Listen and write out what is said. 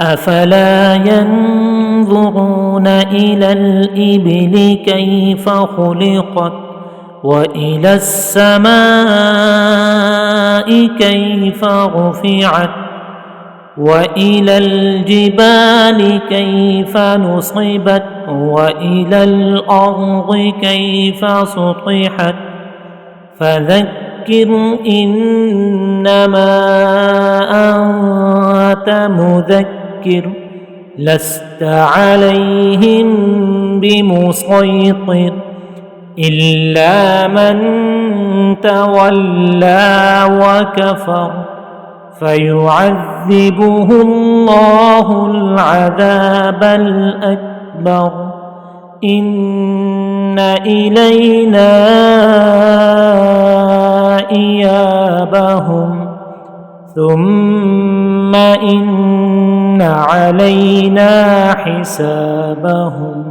أفلا ينظرون إلى الإبل كيف خلقت وإلى السماء كيف رفعت وإلى الجبال كيف نصبت وإلى الأرض كيف سطحت فذكر إنما أنت مذكر لست عليهم بمسيطر إلا من تولى وكفر فيعذبه الله العذاب الأكبر إن إلينا إيابهم ثم إن علينا حسابهم.